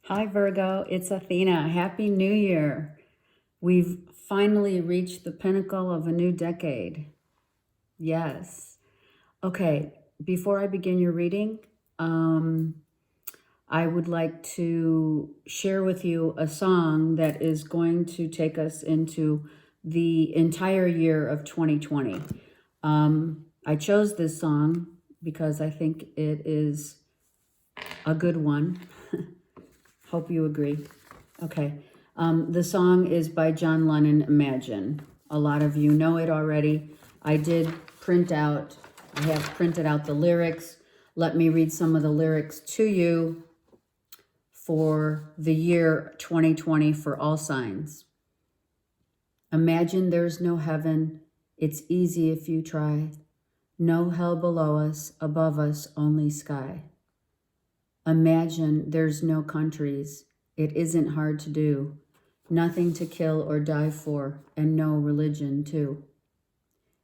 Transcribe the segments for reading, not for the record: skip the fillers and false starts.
Hi, Virgo. It's Athena. Happy New Year. We've finally reached the pinnacle of a new decade. Yes. Okay, before I begin your reading, I would like to share with you a song that is going to take us into the entire year of 2020. I chose this song because I think it is a good one. Hope you agree. Okay. The song is by John Lennon, Imagine. A lot of you know it already. I have printed out the lyrics. Let me read some of the lyrics to you for the year 2020 for all signs. Imagine there's no heaven. It's easy if you try. No hell below us, above us, only sky. Imagine there's no countries. It isn't hard to do. Nothing to kill or die for, and no religion too.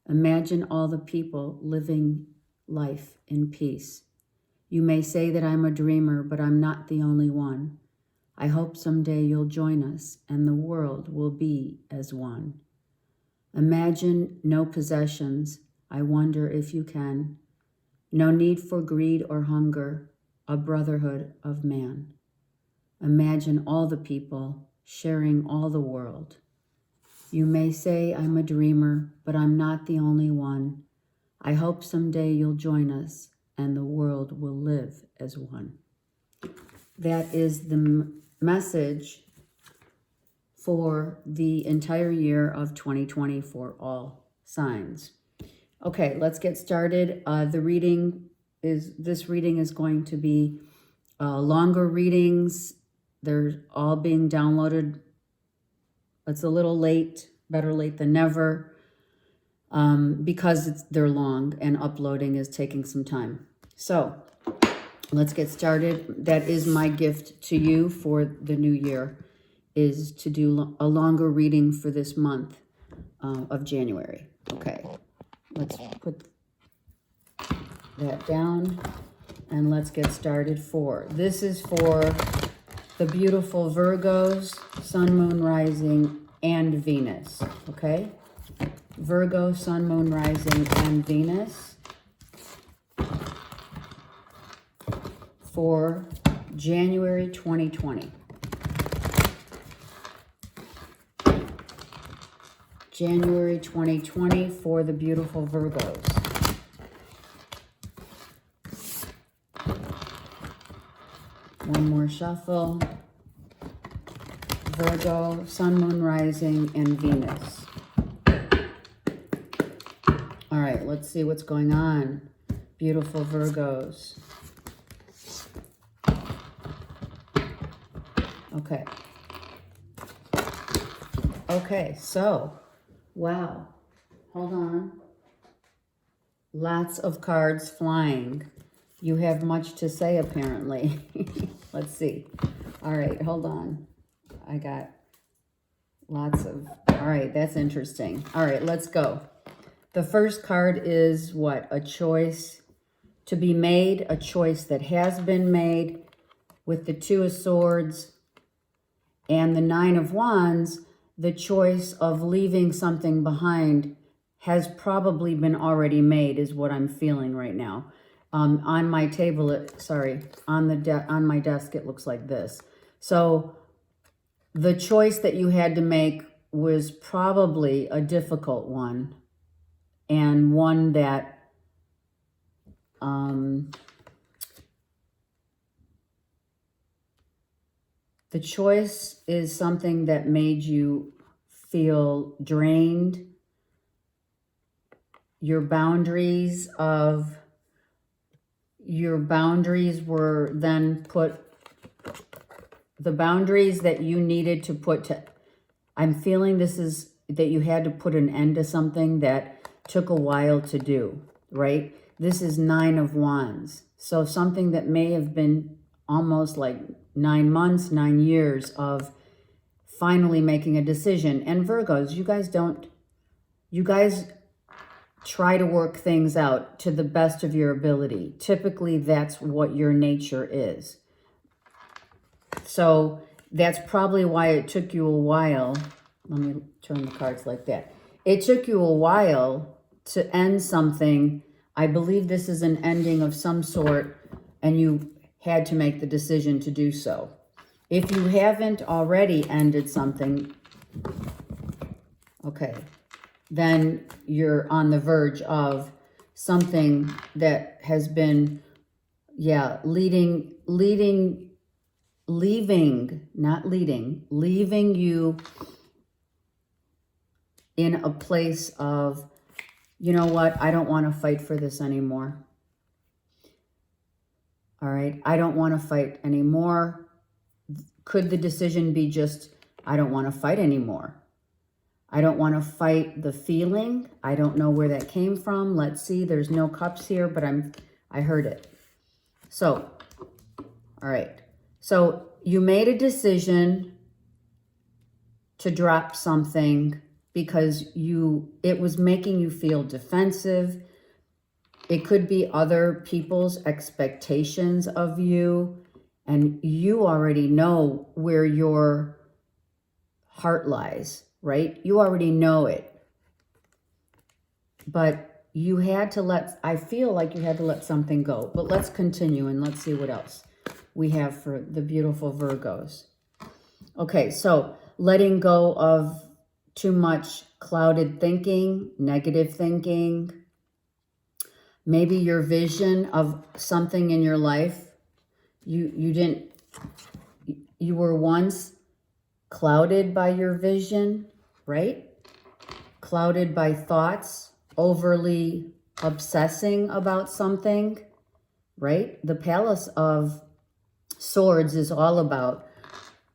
Imagine all the people living life in peace. You may say that I'm a dreamer, but I'm not the only one. I hope someday you'll join us, and the world will be as one. Imagine no possessions. I wonder if you can. No need for greed or hunger. A brotherhood of man. Imagine all the people sharing all the world. You may say I'm a dreamer, but I'm not the only one. I hope someday you'll join us and the world will live as one. That is the message for the entire year of 2020 for all signs. Okay, let's get started. This reading is going to be longer readings. They're all being downloaded. It's a little late, better late than never, because they're long and uploading is taking some time. So let's get started. That is my gift to you for the new year, is to do a longer reading for this month of January. Okay, let's put that down and let's get started. This is for the beautiful Virgos, Sun, Moon, Rising, and Venus. Okay, Virgo, Sun, Moon, Rising, and Venus for January 2020. January 2020 for the beautiful Virgos. One more shuffle. Virgo, Sun, Moon, Rising, and Venus. All right, let's see what's going on. Beautiful Virgos. Okay. Okay, so, wow. Hold on. Lots of cards flying. You have much to say, apparently. Let's see. All right, hold on. I got lots of... All right, that's interesting. All right, let's go. The first card is what? A choice to be made, a choice that has been made, with the Two of Swords and the Nine of Wands. The choice of leaving something behind has probably been already made, is what I'm feeling right now. On my table, on my desk, it looks like this. So the choice that you had to make was probably a difficult one, and one that the choice is something that made you feel drained. Your boundaries were then put, the boundaries that you needed to put to, I'm feeling this is that you had to put an end to something that took a while to do, right? This is Nine of Wands. So something that may have been almost like 9 months, 9 years of finally making a decision. And Virgos, you guys try to work things out to the best of your ability. Typically, that's what your nature is. So that's probably why it took you a while. Let me turn the cards like that. It took you a while to end something. I believe this is an ending of some sort, and you had to make the decision to do so. If you haven't already ended something, okay, then you're on the verge of something that has been, yeah, leaving you in a place of, you know what, I don't want to fight for this anymore. All right, I don't want to fight anymore. Could the decision be just, I don't want to fight anymore? I don't want to fight the feeling. I don't know where that came from. Let's see, there's no cups here, but I heard it. So, all right. So you made a decision to drop something because it was making you feel defensive. It could be other people's expectations of you, and you already know where your heart lies, right? You already know it. But you had to I feel like you had to let something go. But let's continue and let's see what else we have for the beautiful Virgos. Okay, so letting go of too much clouded thinking, negative thinking. Maybe your vision of something in your life, you were once clouded by your vision, right? Clouded by thoughts, overly obsessing about something, right? The Palace of Swords is all about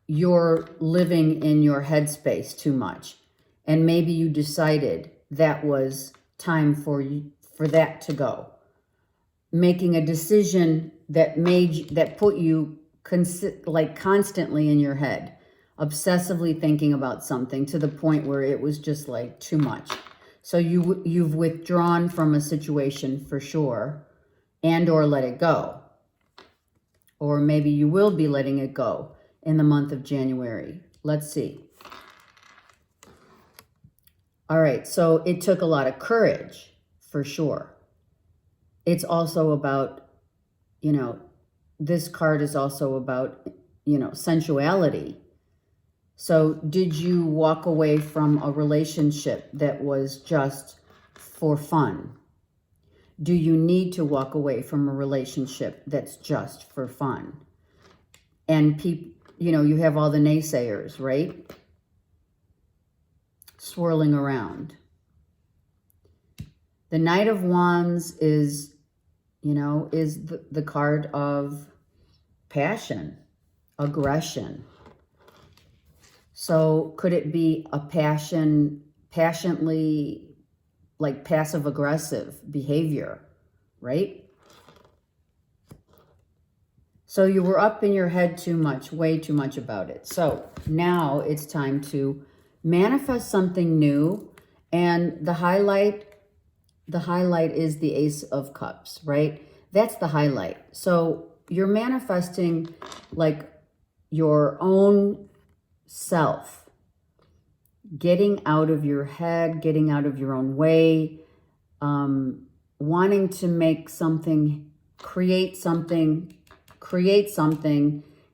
you're living in your headspace too much. And maybe you decided that was time for that to go. Making a decision that put you constantly in your head, obsessively thinking about something to the point where it was just like too much. So you've withdrawn from a situation for sure, and or let it go. Or maybe you will be letting it go in the month of January. Let's see. All right, so it took a lot of courage for sure. It's also about, this card is also about, sensuality. So did you walk away from a relationship that was just for fun? Do you need to walk away from a relationship that's just for fun? And you have all the naysayers, right? Swirling around. The Knight of Wands is the card of passion, aggression. So could it be a passionately, like passive-aggressive behavior, right? So you were up in your head too much, way too much about it. So now it's time to manifest something new. And the highlight is the Ace of Cups, right? That's the highlight. So you're manifesting like your own self, getting out of your head, getting out of your own way, wanting to make something, create something,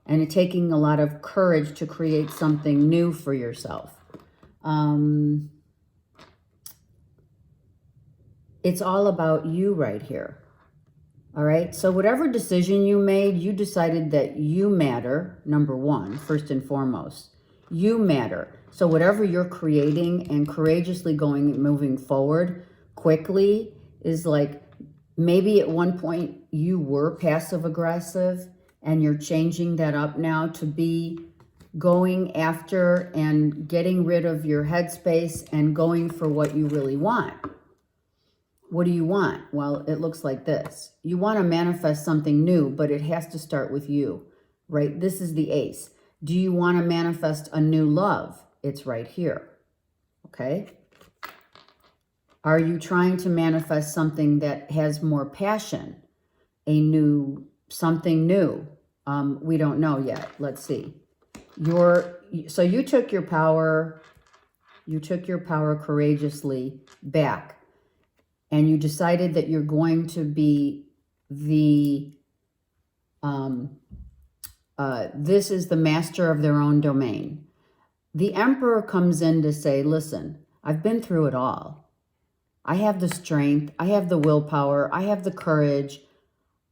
and taking a lot of courage to create something new for yourself. It's all about you right here. All right. So whatever decision you made, you decided that you matter. Number one, first and foremost, you matter. So whatever you're creating and courageously moving forward quickly is like, maybe at one point you were passive aggressive and you're changing that up now to be going after and getting rid of your headspace and going for what you really want. What do you want? Well, it looks like this. You want to manifest something new, but it has to start with you, right? This is the Ace. Do you want to manifest a new love? It's right here, okay? Are you trying to manifest something that has more passion, something new? We don't know yet. Let's see. So you took your power courageously back, and you decided that you're going to be the, this is the master of their own domain. The Emperor comes in to say, listen, I've been through it all. I have the strength, I have the willpower, I have the courage.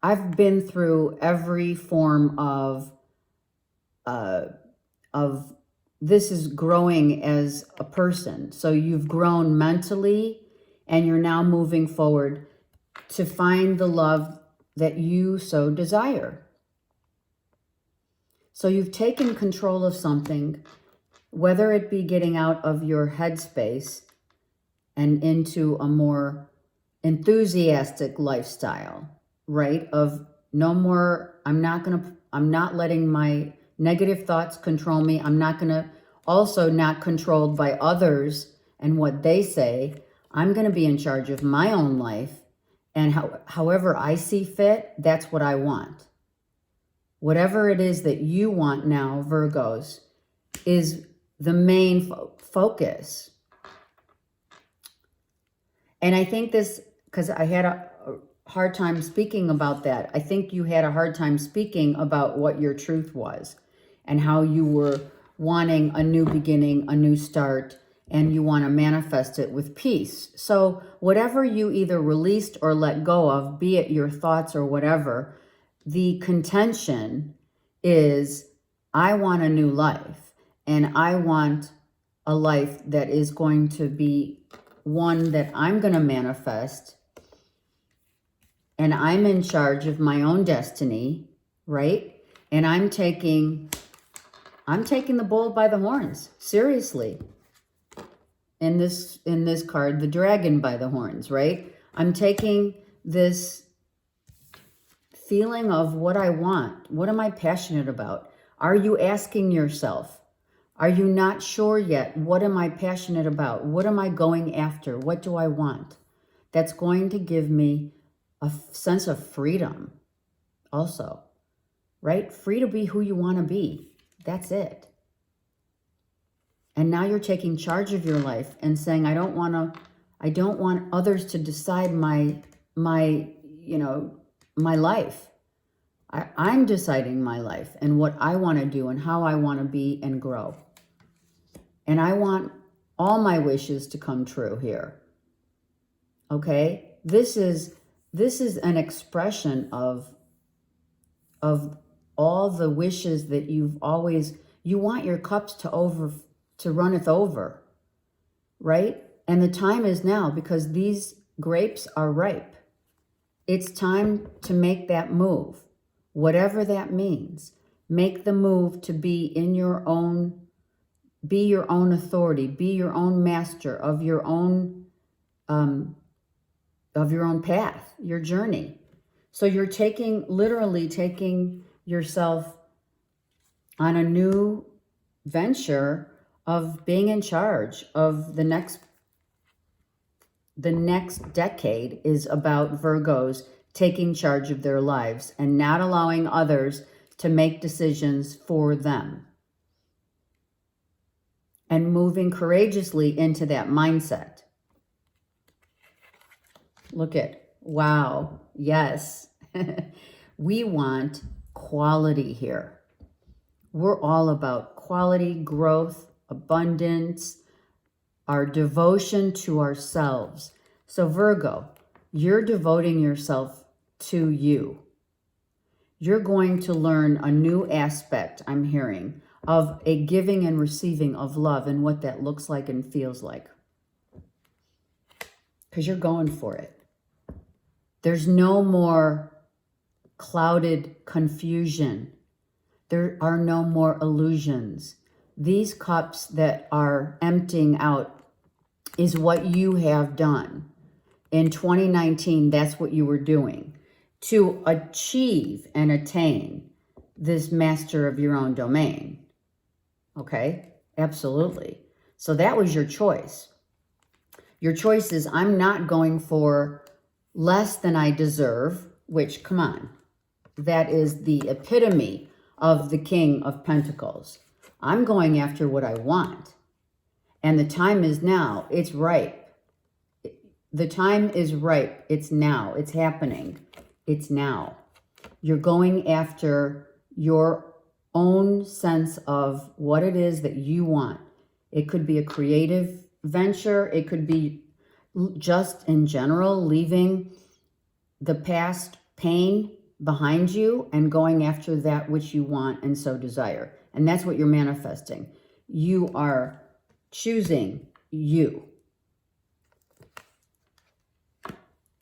I've been through every form of this is growing as a person. So you've grown mentally, and you're now moving forward to find the love that you so desire. So you've taken control of something, whether it be getting out of your headspace and into a more enthusiastic lifestyle, right? Of no more, I'm not letting my negative thoughts control me. I'm also not controlled by others and what they say. I'm going to be in charge of my own life, and however I see fit, that's what I want. Whatever it is that you want now, Virgos, is the main focus. And I think this, because I had a hard time speaking about that. I think you had a hard time speaking about what your truth was and how you were wanting a new beginning, a new start, and you want to manifest it with peace. So whatever you either released or let go of, be it your thoughts or whatever, the contention is, I want a new life, and I want a life that is going to be one that I'm going to manifest, and I'm in charge of my own destiny, right? And I'm taking the bull by the horns, seriously. In this card, the dragon by the horns, right? I'm taking this feeling of what I want. What am I passionate about? Are you asking yourself? Are you not sure yet? What am I passionate about? What am I going after? What do I want? That's going to give me a sense of freedom also, right? Free to be who you want to be. That's it. And now you're taking charge of your life and saying, I don't want others to decide my life. I'm deciding my life and what I want to do and how I want to be and grow. And I want all my wishes to come true here. Okay? This is an expression of all the wishes that you want your cups to runneth over, right? And the time is now, because these grapes are ripe. It's time to make that move, whatever that means. Make the move to be your own authority, be your own master of your own path, your journey. So you're literally taking yourself on a new venture of being in charge of the next decade. Is about Virgos taking charge of their lives and not allowing others to make decisions for them, and moving courageously into that mindset. Look at, wow, yes. We want quality here. We're all about quality, growth, abundance, our devotion to ourselves. So Virgo, you're devoting yourself to you. You're going to learn a new aspect, I'm hearing, of a giving and receiving of love and what that looks like and feels like. Because you're going for it. There's no more clouded confusion. There are no more illusions. These cups that are emptying out is what you have done. In 2019, that's what you were doing to achieve and attain this master of your own domain. Okay? Absolutely. So that was your choice. Your choice is, I'm not going for less than I deserve, which, come on, that is the epitome of the King of Pentacles. I'm going after what I want. And the time is now. It's ripe. The time is ripe. It's now. It's happening. It's now. You're going after your own sense of what it is that you want. It could be a creative venture. It could be just in general, leaving the past pain behind you and going after that which you want and so desire. And that's what you're manifesting. You are choosing you.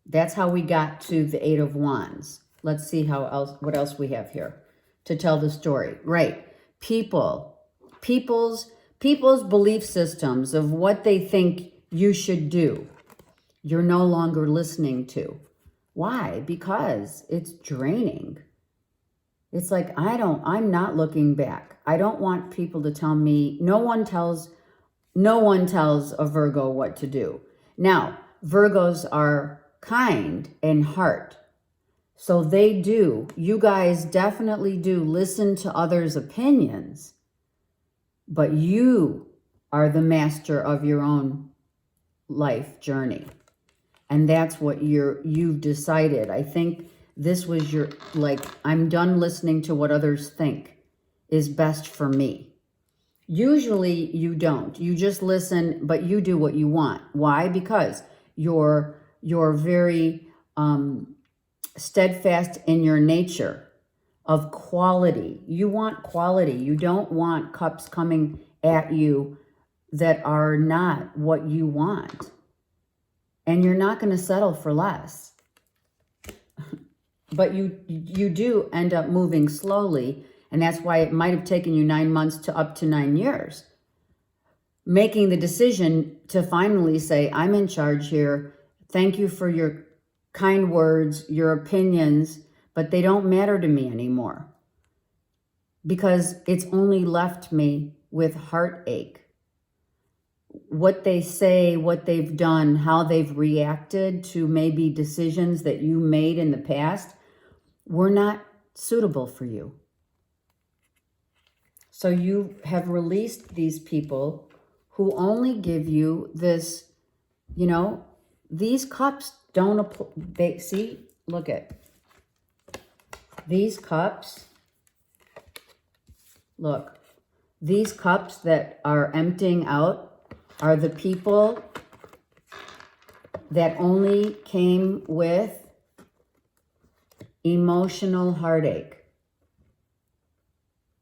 That's how we got to the Eight of Wands. Let's see what else we have here to tell the story. Right. People's belief systems of what they think you should do, you're no longer listening to. Why? Because it's draining. It's like, I'm not looking back. I don't want people to tell me. No one tells a Virgo what to do. Now, Virgos are kind in heart. So they do. You guys definitely do listen to others' opinions. But you are the master of your own life journey. And that's what you've decided. I think this was your, like, I'm done listening to what others think is best for me. Usually you don't. You just listen, but you do what you want. Why? Because you're very steadfast in your nature of quality. You want quality. You don't want cups coming at you that are not what you want. And you're not going to settle for less. But you do end up moving slowly. And that's why it might have taken you 9 months to up to 9 years. Making the decision to finally say, I'm in charge here. Thank you for your kind words, your opinions, but they don't matter to me anymore. Because it's only left me with heartache. What they say, what they've done, how they've reacted to maybe decisions that you made in the past were not suitable for you. So you have released these people who only give you this, these cups don't apply. See, look at these cups. Look, these cups that are emptying out are the people that only came with emotional heartache.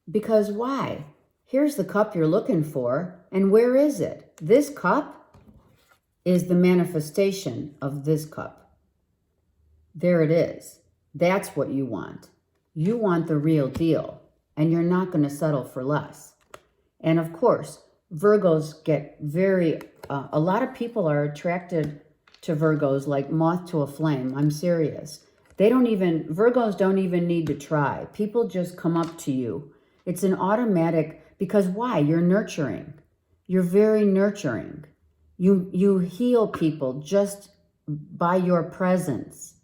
Because why? Here's the cup you're looking for, and where is it? This cup is the manifestation of this cup. There it is. That's what you want. You want the real deal, and you're not going to settle for less. And of course, Virgos get a lot of people are attracted to Virgos like moth to a flame. I'm serious. Virgos don't even need to try. People just come up to you. It's an automatic, because why? You're nurturing. You're very nurturing. You heal people just by your presence.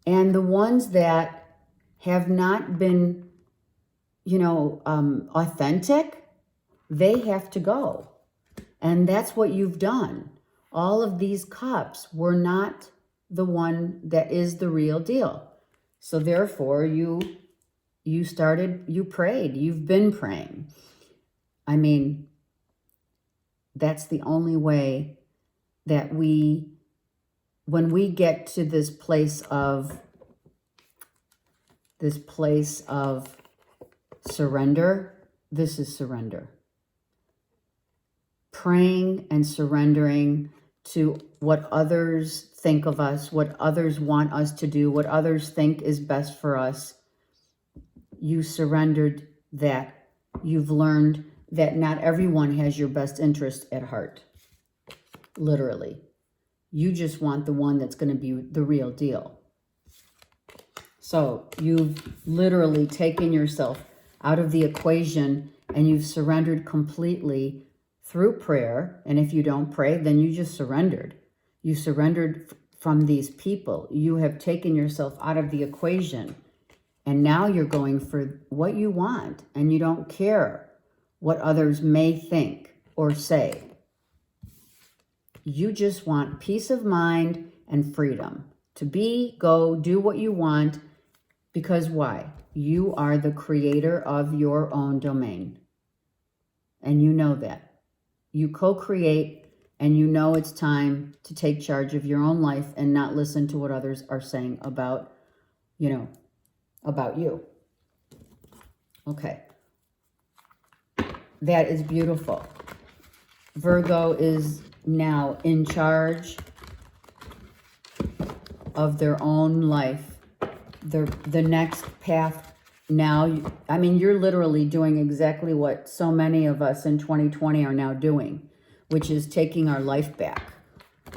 And the ones that have not been authentic, they have to go. And that's what you've done. All of these cups were not the one that is the real deal. So therefore, you prayed. You've been praying. I mean, that's the only way that when we get to this place of surrender, this is surrender. Praying and surrendering to what others think of us, what others want us to do, what others think is best for us. You surrendered that. You've learned that not everyone has your best interest at heart. Literally. You just want the one that's going to be the real deal. So you've literally taken yourself out of the equation and you've surrendered completely through prayer. And if you don't pray, then you just surrendered. You surrendered from these people. You have taken yourself out of the equation, and now you're going for what you want, and you don't care what others may think or say. You just want peace of mind and freedom to go, do what you want, because why? You are the creator of your own domain. And you know that. You co-create, and you know it's time to take charge of your own life and not listen to what others are saying about, about you. Okay. That is beautiful. Virgo is now in charge of their own life. The next path now, I mean, you're literally doing exactly what so many of us in 2020 are now doing, which is taking our life back,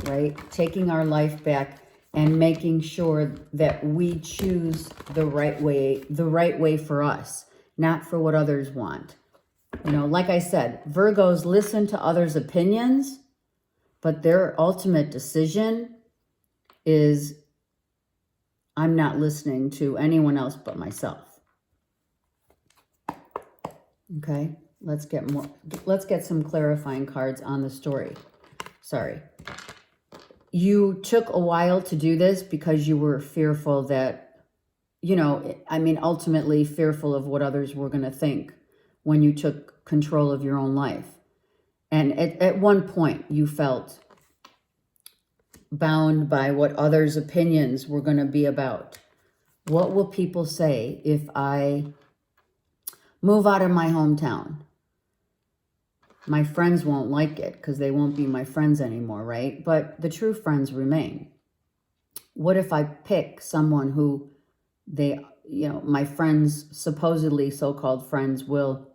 right? Taking our life back and making sure that we choose the right way for us, not for what others want. Like I said, Virgos listen to others' opinions, but their ultimate decision is, I'm not listening to anyone else but myself. Okay, let's get some clarifying cards on the story. Sorry. You took a while to do this because you were fearful that, ultimately fearful of what others were going to think when you took control of your own life. And at one point you felt bound by what others' opinions were going to be about. What will people say if I move out of my hometown? My friends won't like it because they won't be my friends anymore, right? But the true friends remain. What if I pick someone who my friends, supposedly so-called friends, will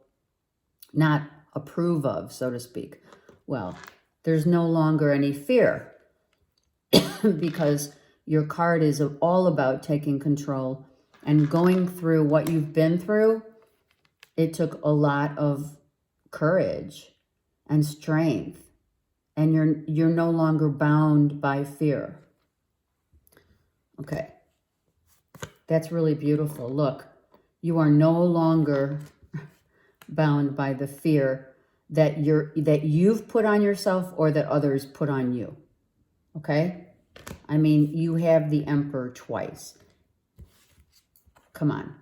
not approve of, so to speak? Well, there's no longer any fear because your card is all about taking control and going through what you've been through. It took a lot of courage and strength, and you're no longer bound by fear. Okay. That's really beautiful. Look, you are no longer bound by the fear that you've put on yourself or that others put on you. Okay? I mean, you have the Emperor twice. Come on.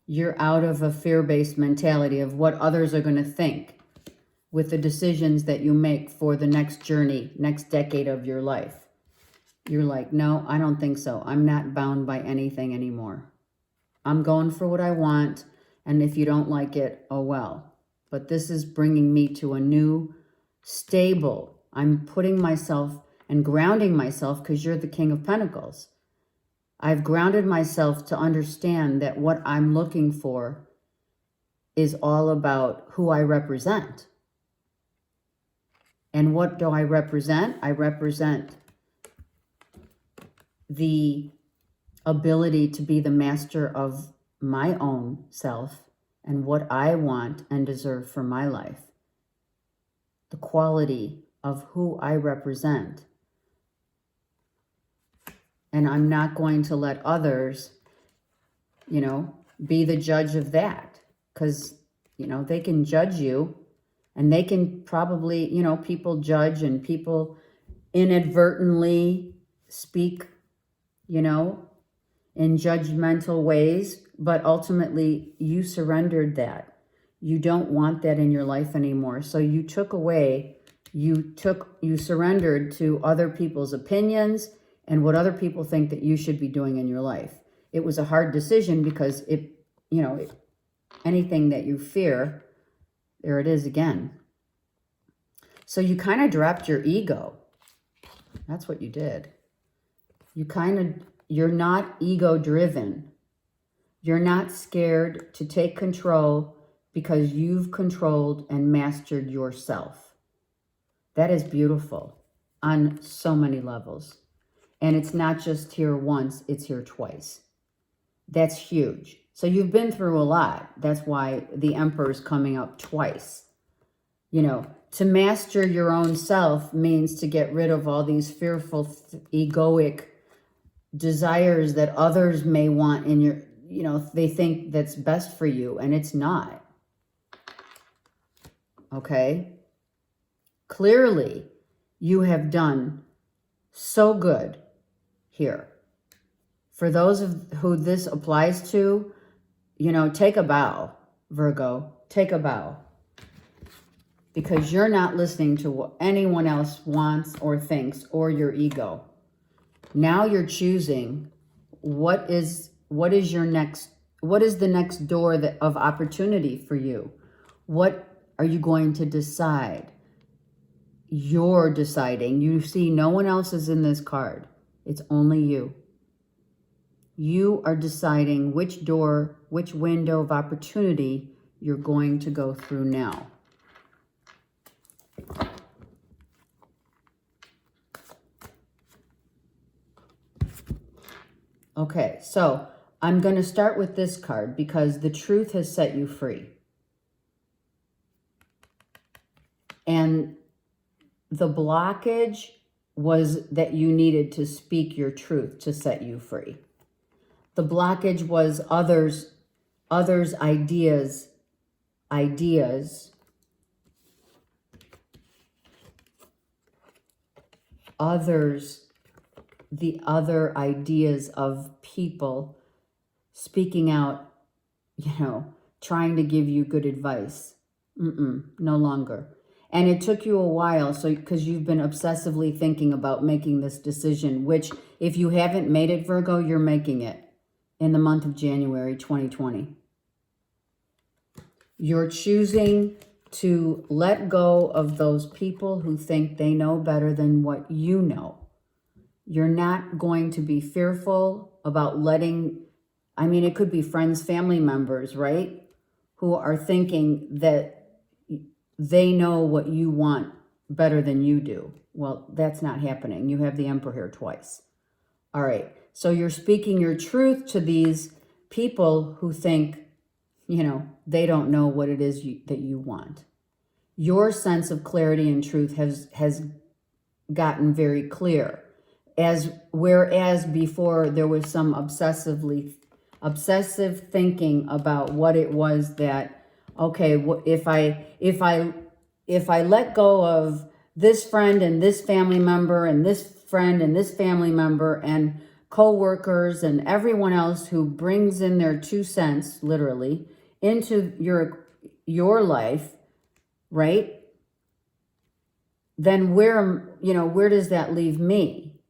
You're out of a fear-based mentality of what others are going to think with the decisions that you make for the next journey, next decade of your life. You're like, no, I don't think so. I'm not bound by anything anymore. I'm going for what I want, and if you don't like it, oh well. But this is bringing me to a new, stable, I'm putting myself and grounding myself, because you're the King of Pentacles. I've grounded myself to understand that what I'm looking for is all about who I represent. And what do I represent? I represent the ability to be the master of my own self and what I want and deserve for my life. The quality of who I represent. And I'm not going to let others, be the judge of that. Because, they can judge you, and they can probably, people judge and people inadvertently speak, in judgmental ways, but ultimately you surrendered that. You don't want that in your life anymore. So you you surrendered to other people's opinions and what other people think that you should be doing in your life. It was a hard decision because anything that you fear, there it is again. So you kind of dropped your ego. That's what you did. You're not ego driven. You're not scared to take control because you've controlled and mastered yourself. That is beautiful on so many levels. And it's not just here once, it's here twice. That's huge. So you've been through a lot. That's why the Emperor's coming up twice. To master your own self means to get rid of all these fearful, egoic desires that others may want in your, they think that's best for you, and it's not. Okay? Clearly, you have done so good here. For those who this applies to, take a bow, Virgo. Take a bow. Because you're not listening to what anyone else wants or thinks, or your ego. Now you're choosing what is the next door of opportunity for you. What are you going to decide? You're deciding. You see, no one else is in this card. It's only you. You are deciding which door, which window of opportunity you're going to go through now. Okay, so I'm going to start with this card because the truth has set you free. And the blockage was that you needed to speak your truth to set you free. The blockage was others' ideas, the other ideas of people speaking out, trying to give you good advice. No longer. And it took you a while, because you've been obsessively thinking about making this decision, which if you haven't made it, Virgo, you're making it in the month of January 2020. You're choosing to let go of those people who think they know better than what you know. You're not going to be fearful about it could be friends, family members, right? Who are thinking that they know what you want better than you do. Well, that's not happening. You have the Emperor here twice. All right. So you're speaking your truth to these people who think, they don't know what it is that you want. Your sense of clarity and truth has gotten very clear. Whereas before there was some obsessive thinking about what it was that, okay, if I let go of this friend and this family member and this friend and this family member and co-workers and everyone else who brings in their 2 cents, literally, into your life, right? Then where does that leave me?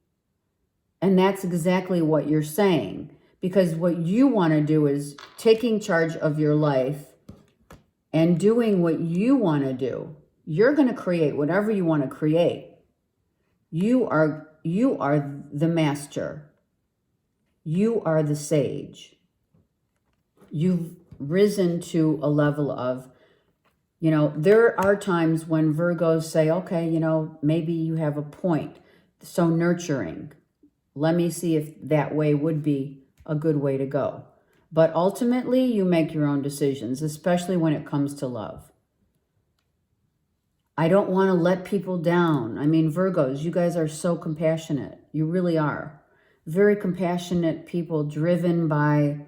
And that's exactly what you're saying. Because what you want to do is taking charge of your life and doing what you want to do. You're going to create whatever you want to create. You are the master. You are the sage. You've risen to a level of, there are times when Virgos say, okay, maybe you have a point. So nurturing. Let me see if that way would be a good way to go. But ultimately, you make your own decisions, especially when it comes to love. I don't want to let people down. Virgos, you guys are so compassionate. You really are. Very compassionate people driven by,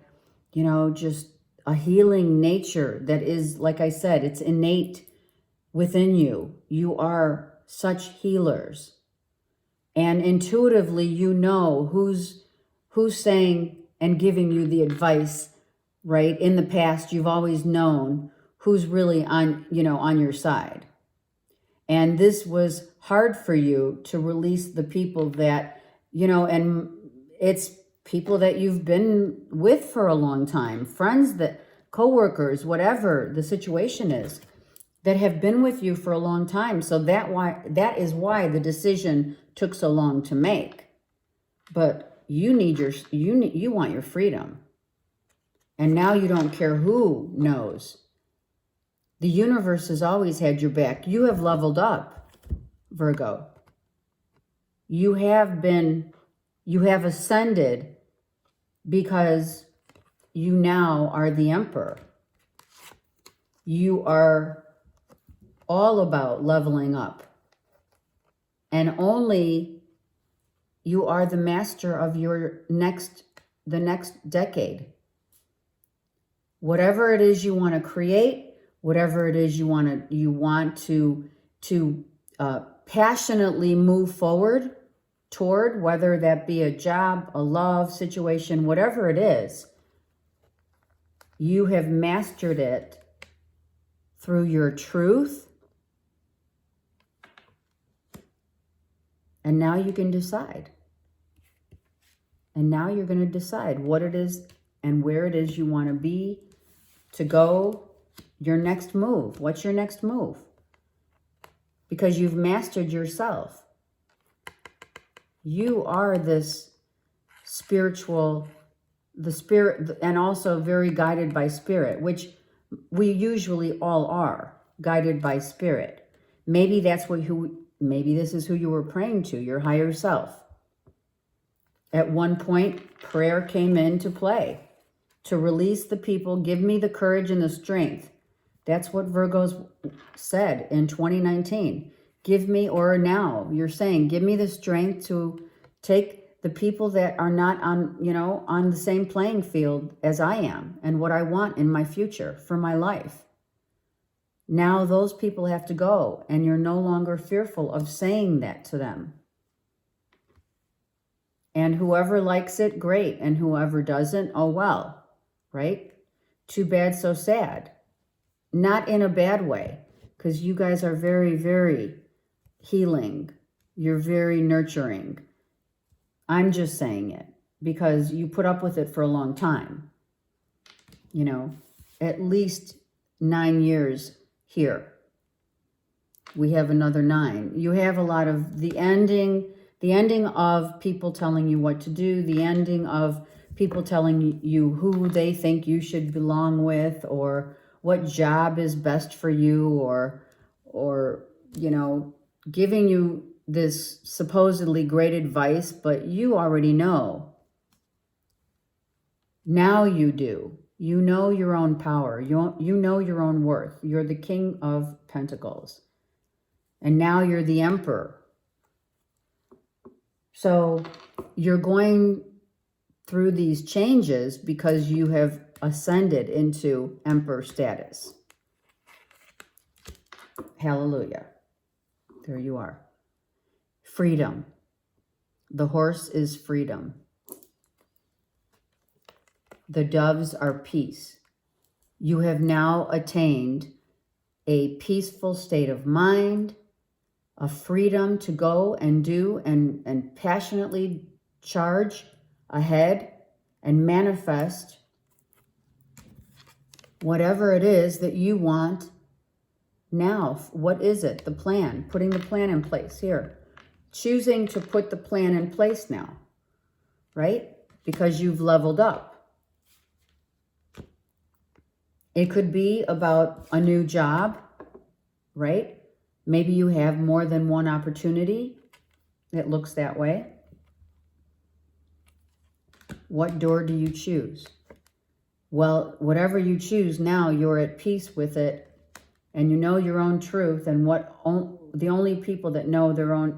just a healing nature that is, like I said, it's innate within you. You are such healers. And intuitively, who's saying and giving you the advice, right? In the past, you've always known who's really on your side. And this was hard for you to release the people that, and it's people that you've been with for a long time, friends, co-workers, whatever the situation is, that have been with you for a long time. So that is why the decision took so long to make. But you want your freedom. And now you don't care who knows. The universe has always had your back. You have leveled up, Virgo. You have ascended because you now are the Emperor. You are all about leveling up. And only you are the master of the next decade. Whatever it is you want to create, whatever it is you want to passionately move forward toward, whether that be a job, a love situation, whatever it is, you have mastered it through your truth. And now you can decide. And now you're going to decide what it is and where it is you want to be, to go, your next move. What's your next move? Because you've mastered yourself. You are this spiritual, the spirit, and also very guided by spirit, which we usually all are, guided by spirit. Maybe that's maybe this is who you were praying to, your higher self. At one point, prayer came into play to release the people, give me the courage and the strength. That's what Virgos said in 2019. Give me, or now you're saying, give me the strength to take the people that are not on the same playing field as I am and what I want in my future for my life. Now those people have to go, and you're no longer fearful of saying that to them. And whoever likes it, great. And whoever doesn't, oh well, right? Too bad, so sad. Not in a bad way, because you guys are very, very healing. You're very nurturing. I'm just saying it because you put up with it for a long time. You know, at least 9 years here. We have another 9. You have a lot of the ending of people telling you what to do, the ending of people telling you who they think you should belong with, or what job is best for you, or giving you this supposedly great advice, but you already know. Now you do. You know your own power. You know your own worth. You're the King of Pentacles. And now you're the Emperor. So you're going through these changes because you have ascended into Emperor status. Hallelujah. There you are. Freedom. The horse is freedom. The doves are peace. You have now attained a peaceful state of mind, a freedom to go and do and passionately charge ahead and manifest whatever it is that you want now. What is it? The plan. Putting the plan in place here. Choosing to put the plan in place now, right? Because you've leveled up. It could be about a new job, right? Maybe you have more than one opportunity. It looks that way. What door do you choose? Well, whatever you choose now, you're at peace with it, and you know your own truth. And the only people that know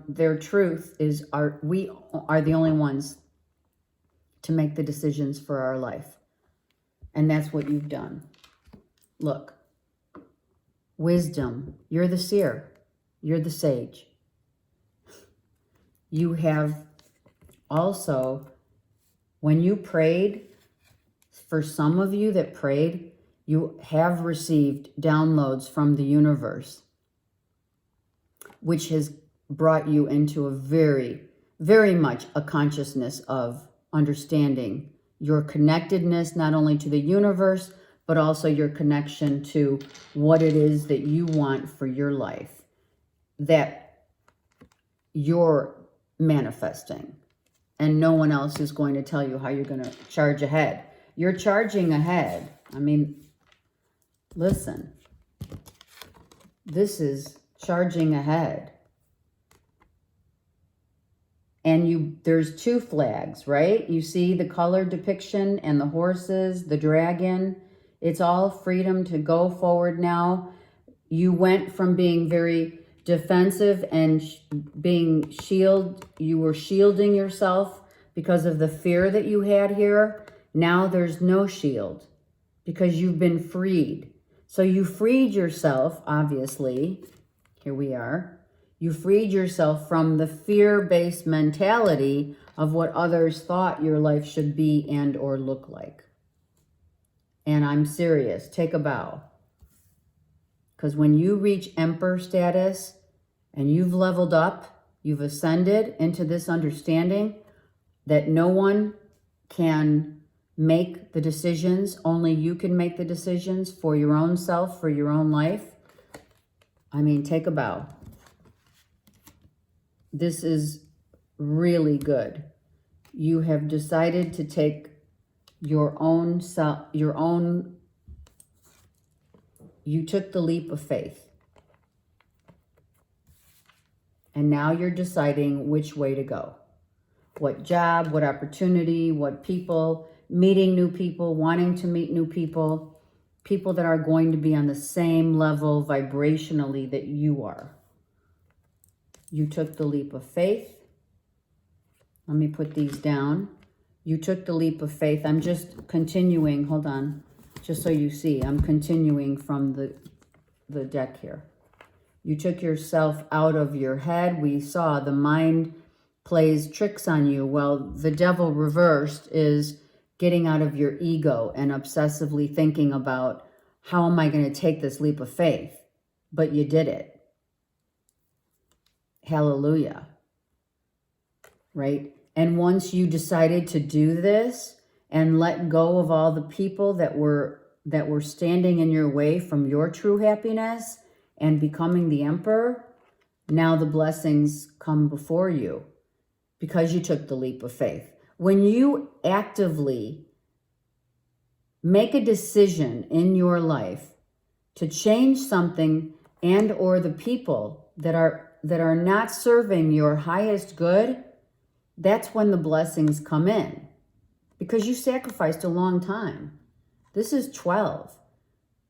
their truth we are the only ones to make the decisions for our life, and that's what you've done. Look, wisdom. You're the seer. You're the sage. You have also, when you prayed, for some of you that prayed, you have received downloads from the universe, which has brought you into a very, very much a consciousness of understanding your connectedness, not only to the universe, but also your connection to what it is that you want for your life, that you're manifesting. And no one else is going to tell you how you're going to charge ahead. You're charging ahead. I mean, listen, this is charging ahead. And there's 2 flags, right? You see the color depiction and the horses, the dragon. It's all freedom to go forward now. You went from being very defensive and you were shielding yourself because of the fear that you had here. Now there's no shield because you've been freed. So you freed yourself, obviously. Here we are. You freed yourself from the fear-based mentality of what others thought your life should be and or look like. And I'm serious. Take a bow. Because when you reach Emperor status and you've leveled up, you've ascended into this understanding that no one can make the decisions, only you can make the decisions for your own self, for your own life. I mean, take a bow. This is really good. You have decided to take your own self, you took the leap of faith. And now you're deciding which way to go. What job, what opportunity, what people, meeting new people, wanting to meet new people, people that are going to be on the same level vibrationally that you are. You took the leap of faith. Let me put these down. You took the leap of faith. I'm just continuing. Hold on. Just so you see, I'm continuing from the deck here. You took yourself out of your head. We saw the mind plays tricks on you. Well, the devil reversed is getting out of your ego and obsessively thinking about how am I going to take this leap of faith? But you did it. Hallelujah. Right? And once you decided to do this and let go of all the people that were standing in your way from your true happiness and becoming the emperor, now the blessings come before you because you took the leap of faith. When you actively make a decision in your life to change something and or the people that are not serving your highest good, that's when the blessings come in because you sacrificed a long time. This is 12.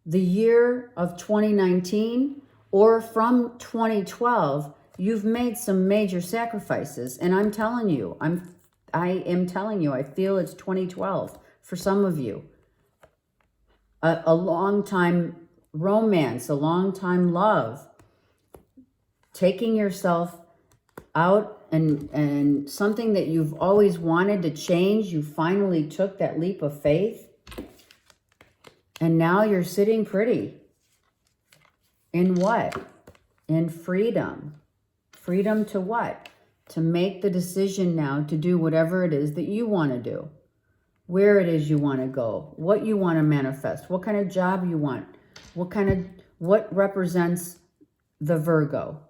The year of 2019 or from 2012, you've made some major sacrifices. And I'm telling you, I am telling you, I feel it's 2012 for some of you. A long time romance, a long time love, taking yourself out and something that you've always wanted to change, you finally took that leap of faith. And now you're sitting pretty. In what? In freedom. Freedom to what? To make the decision now to do whatever it is that you want to do. Where it is you want to go. What you want to manifest. What kind of job you want. What represents the Virgo.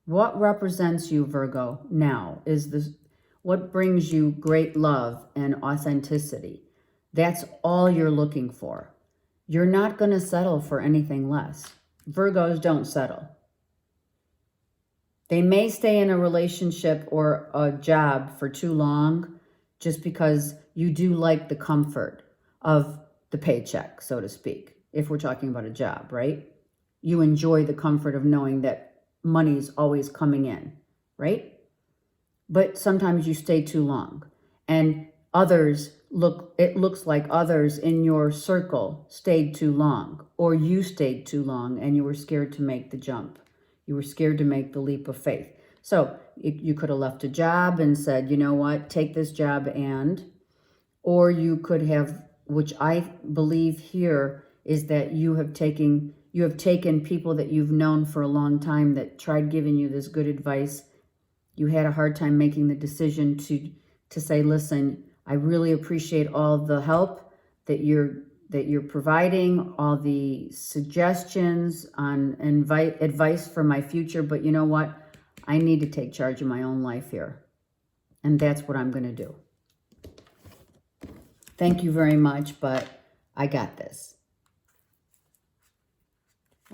What represents you, Virgo, now is this, what brings you great love and authenticity. That's all you're looking for. You're not going to settle for anything less. Virgos don't settle. They may stay in a relationship or a job for too long just because you do like the comfort of the paycheck, so to speak, if we're talking about a job, right? You enjoy the comfort of knowing that money is always coming in, right? But sometimes you stay too long. And it looks like others in your circle stayed too long, or you stayed too long and you were scared to make the jump. You were scared to make the leap of faith. So you could have left a job and said, you know what, take this job or you could have, which I believe here is that you have taken people that you've known for a long time that tried giving you this good advice. You had a hard time making the decision to say, listen, I really appreciate all the help that you're providing, all the suggestions on advice for my future, but you know what? I need to take charge of my own life here. And that's what I'm going to do. Thank you very much, but I got this.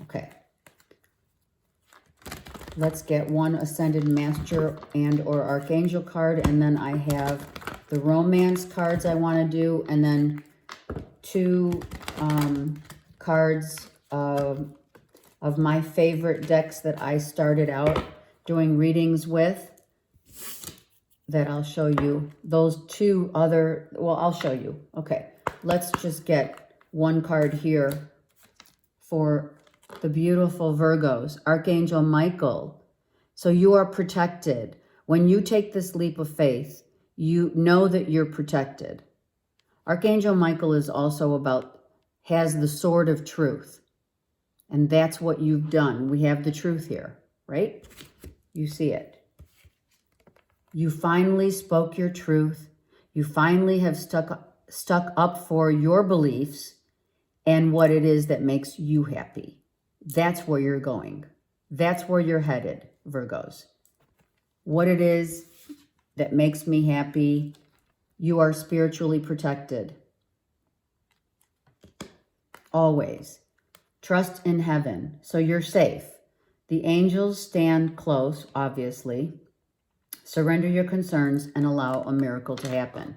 Okay. Let's get one Ascended Master and or Archangel card, and then I have the Romance cards I want to do, and then two cards of my favorite decks that I started out doing readings with that I'll show you. Those two other, well, I'll show you. Okay, let's just get one card here for the beautiful Virgos. Archangel Michael. So you are protected. When you take this leap of faith, you know that you're protected. Archangel Michael is also has the sword of truth. And that's what you've done. We have the truth here, right? You see it. You finally spoke your truth. You finally have stuck up for your beliefs and what it is that makes you happy. That's where you're going. That's where you're headed, Virgos. What it is that makes me happy. You are spiritually protected. Always. Trust in heaven. So you're safe. The angels stand close, obviously. Surrender your concerns and allow a miracle to happen,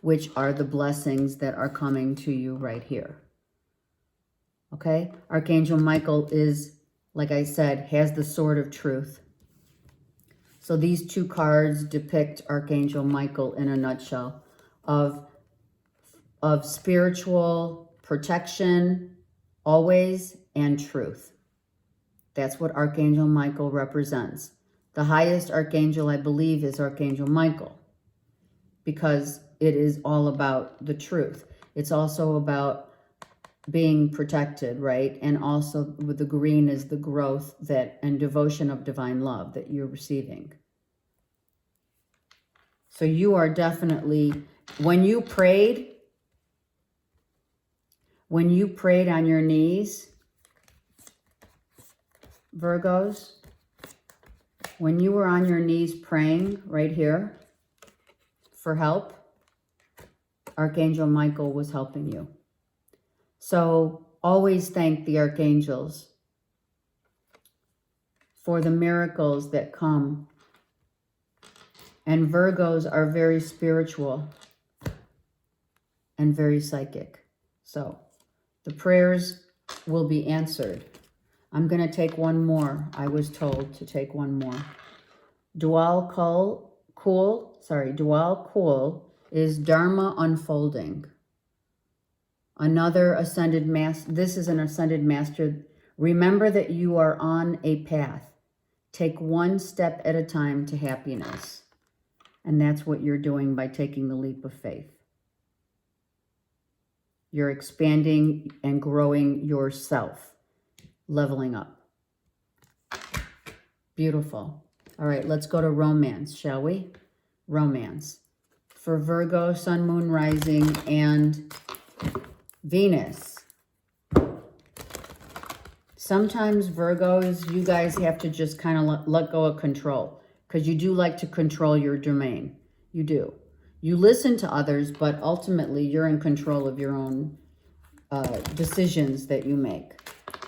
which are the blessings that are coming to you right here. Okay? Archangel Michael is, like I said, has the sword of truth. So these two cards depict Archangel Michael in a nutshell of spiritual protection, always, and truth. That's what Archangel Michael represents. The highest archangel, I believe, is Archangel Michael, because it is all about the truth. It's also about being protected, right? And also with the green is the growth and devotion of divine love that you're receiving. So you are definitely, when you prayed on your knees, Virgos, when you were on your knees praying right here for help, Archangel Michael was helping you. So always thank the archangels for the miracles that come. And Virgos are very spiritual and very psychic. So the prayers will be answered. I'm going to take one more. I was told to take one more. Dual Cool is Dharma unfolding. Another ascended master. This is an ascended master. Remember that you are on a path. Take one step at a time to happiness. And that's what you're doing by taking the leap of faith. You're expanding and growing yourself. Leveling up. Beautiful. All right, let's go to romance, shall we? Romance. For Virgo, Sun, Moon, Rising, and Venus. Sometimes Virgos, you guys have to just kind of let go of control, because you do like to control your domain. You do. You listen to others, but ultimately you're in control of your own decisions that you make.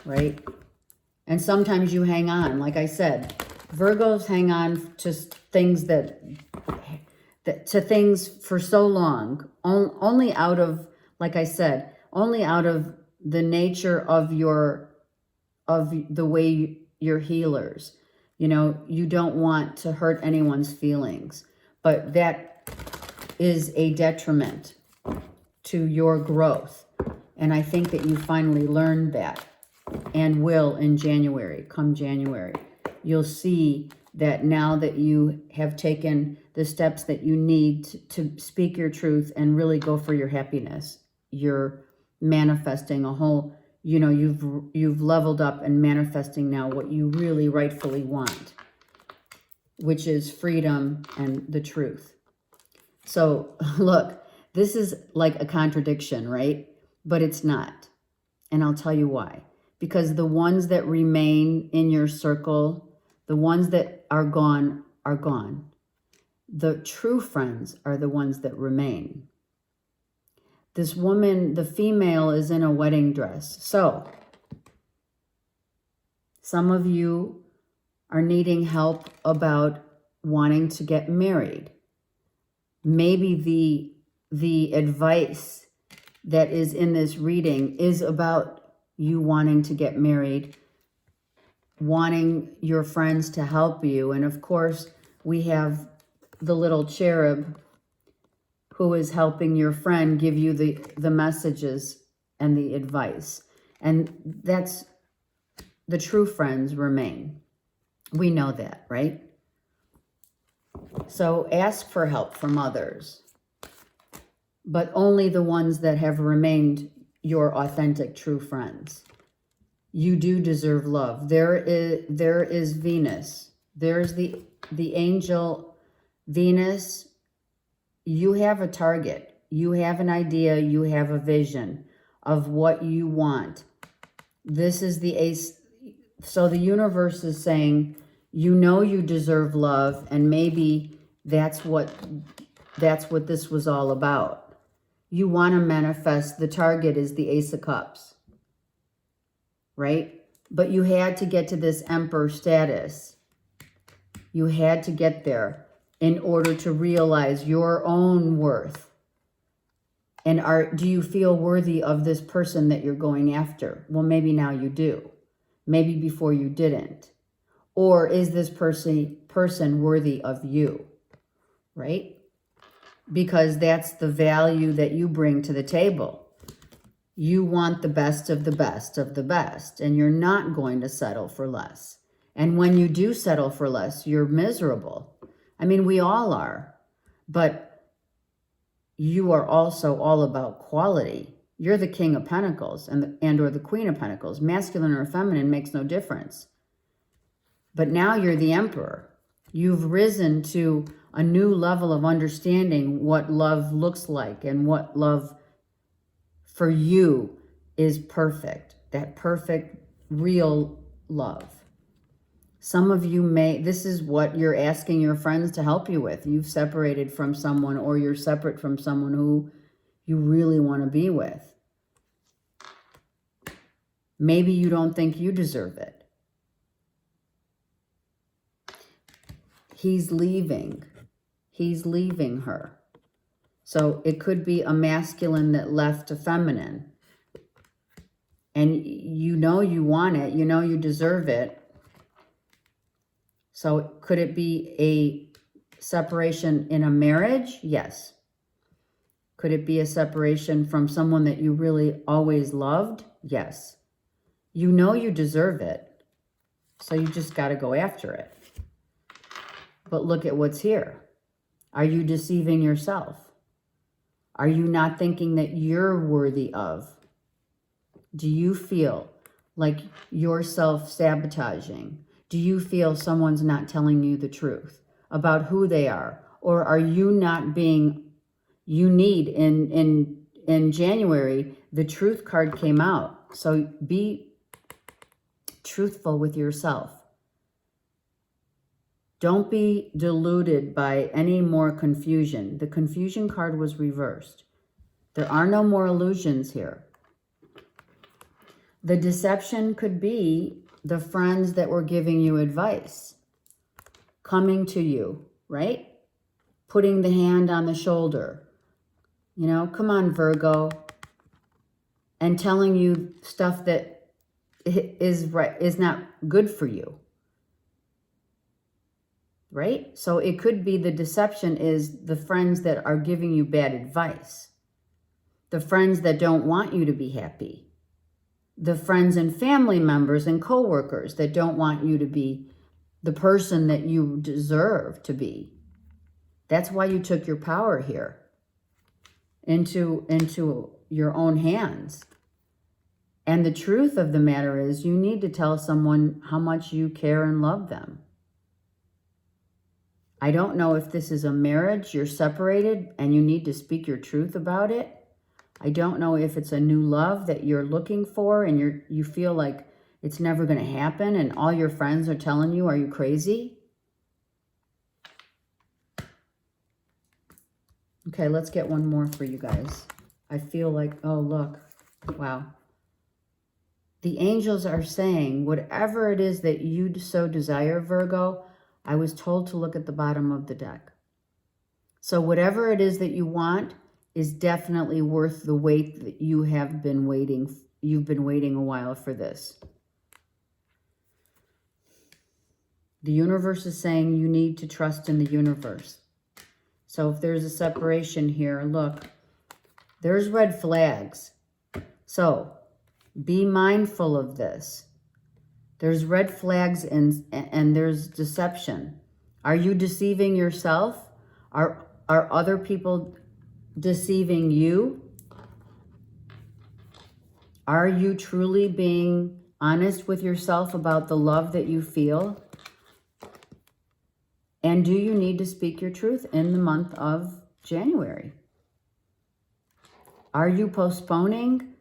Right? And sometimes you hang on. Like I said, Virgos hang on to things to things for so long, only out of, like I said, only out of the nature of the way you're healers. You know, you don't want to hurt anyone's feelings, but that is a detriment to your growth. And I think that you finally learned that. And will in January, come January. You'll see that now that you have taken the steps that you need to speak your truth and really go for your happiness, you're manifesting a whole, you know, you've leveled up and manifesting now what you really rightfully want, which is freedom and the truth. So look, this is like a contradiction, right? But it's not. And I'll tell you why. Because the ones that remain in your circle, the ones that are gone, are gone. The true friends are the ones that remain. This woman, the female, is in a wedding dress. So, some of you are needing help about wanting to get married. Maybe the advice that is in this reading is about you wanting to get married wanting your friends to help you. And of course, we have the little cherub who is helping your friend give you the messages and the advice. And that's the true friends remain. We know that, right? So ask for help from others, but only the ones that have remained your authentic true friends. You do deserve love. There is Venus. There's the angel Venus. You have a target. You have an idea. You have a vision of what you want. This is the ace. So the universe is saying, you know you deserve love, and maybe that's what this was all about. You want to manifest. The target is the Ace of Cups, right? But you had to get to this Emperor status. You had to get there in order to realize your own worth. And do you feel worthy of this person that you're going after? Well, maybe now you do. Maybe before you didn't. Or is this person worthy of you, right? Because that's the value that you bring to the table. You want the best of the best of the best, and you're not going to settle for less. And when you do settle for less, you're miserable. I mean, we all are, but you are also all about quality. You're the King of Pentacles and or the Queen of Pentacles. Masculine or feminine makes no difference. But now you're the Emperor. You've risen to a new level of understanding what love looks like and what love for you is perfect. That perfect, real love. Some of you this is what you're asking your friends to help you with. You've separated from someone, or you're separate from someone who you really want to be with. Maybe you don't think you deserve it. He's leaving. He's leaving her. So it could be a masculine that left a feminine. And you know you want it. You know you deserve it. So could it be a separation in a marriage? Yes. Could it be a separation from someone that you really always loved? Yes. You know you deserve it. So you just got to go after it. But look at what's here. Are you deceiving yourself? Are you not thinking that you're worthy of? Do you feel like you're self-sabotaging? Do you feel someone's not telling you the truth about who they are? Or are you not being, you need, in January, the truth card came out. So be truthful with yourself. Don't be deluded by any more confusion. The confusion card was reversed. There are no more illusions here. The deception could be the friends that were giving you advice, coming to you, right? Putting the hand on the shoulder. You know, come on, Virgo. And telling you stuff that is not good for you. Right? So it could be the deception is the friends that are giving you bad advice. The friends that don't want you to be happy. The friends and family members and coworkers that don't want you to be the person that you deserve to be. That's why you took your power here into your own hands. And the truth of the matter is you need to tell someone how much you care and love them. I don't know if this is a marriage, you're separated and you need to speak your truth about it. I don't know if it's a new love that you're looking for and you feel like it's never going to happen and all your friends are telling you, are you crazy? Okay, let's get one more for you guys. I feel like, oh, look, wow. The angels are saying, whatever it is that you so desire, Virgo, I was told to look at the bottom of the deck. So whatever it is that you want is definitely worth the wait that you have been waiting. You've been waiting a while for this. The universe is saying you need to trust in the universe. So if there's a separation here, look, there's red flags. So be mindful of this. There's red flags and there's deception. Are you deceiving yourself? Are other people deceiving you? Are you truly being honest with yourself about the love that you feel? And do you need to speak your truth in the month of January? Are you postponing,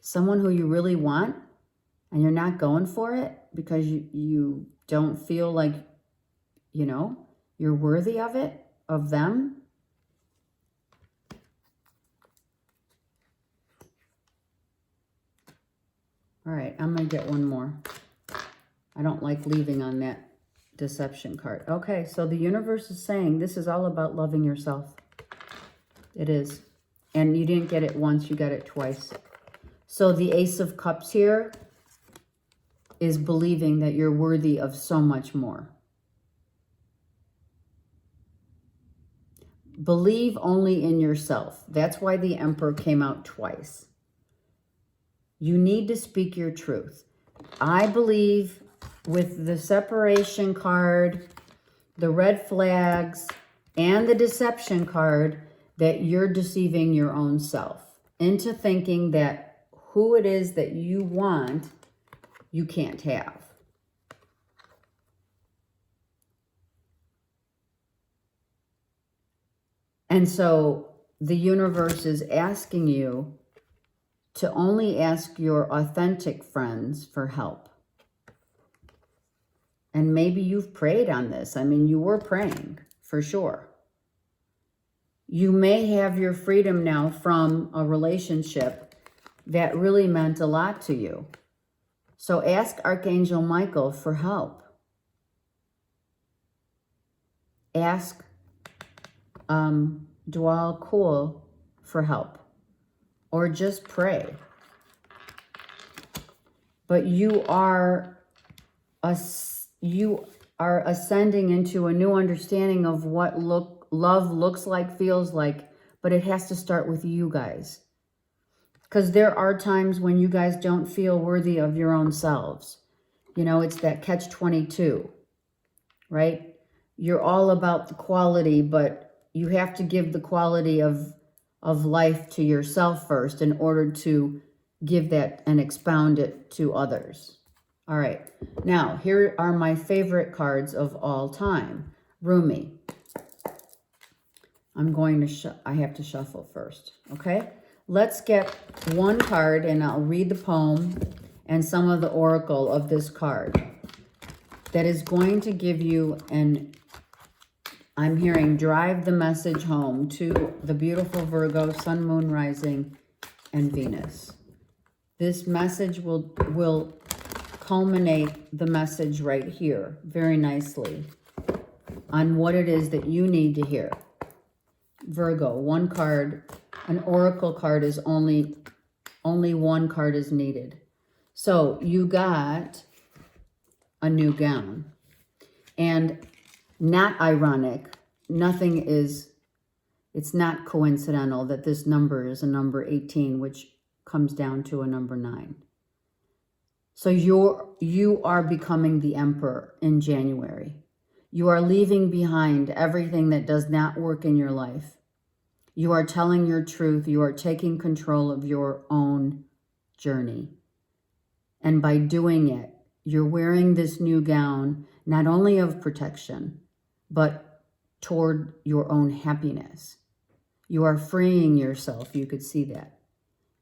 someone who you really want and you're not going for it because you don't feel like, you're worthy of it, of them? All right, I'm going to get one more. I don't like leaving on that deception card. Okay, so the universe is saying this is all about loving yourself. It is. And you didn't get it once, you got it twice. So the Ace of Cups here is believing that you're worthy of so much more. Believe only in yourself. That's why the Emperor came out twice. You need to speak your truth. I believe with the separation card, the red flags, and the deception card that you're deceiving your own self into thinking that who it is that you want, you can't have. And so the universe is asking you to only ask your authentic friends for help. And maybe you've prayed on this. I mean, you were praying for sure. You may have your freedom now from a relationship that really meant a lot to you. So ask Archangel Michael for help. Ask Dwal Kul for help. Or just pray. But you are ascending into a new understanding of what love looks like, feels like, but it has to start with you guys. Because there are times when you guys don't feel worthy of your own selves. It's that catch-22, right? You're all about the quality, but you have to give the quality of life to yourself first in order to give that and expound it to others. All right. Now, here are my favorite cards of all time. Rumi. I have to shuffle first, okay? Let's get one card and I'll read the poem and some of the oracle of this card that is going to give you I'm hearing drive the message home to the beautiful Virgo, Sun, Moon, Rising, and Venus. This message will culminate the message right here very nicely on what it is that you need to hear. Virgo, one card, an oracle card is only one card is needed. So you got a new gown. And not ironic, it's not coincidental that this number is a number 18, which comes down to a number 9. So you are becoming the Emperor in January. You are leaving behind everything that does not work in your life. You are telling your truth. You are taking control of your own journey. And by doing it, you're wearing this new gown, not only of protection, but toward your own happiness. You are freeing yourself. You could see that.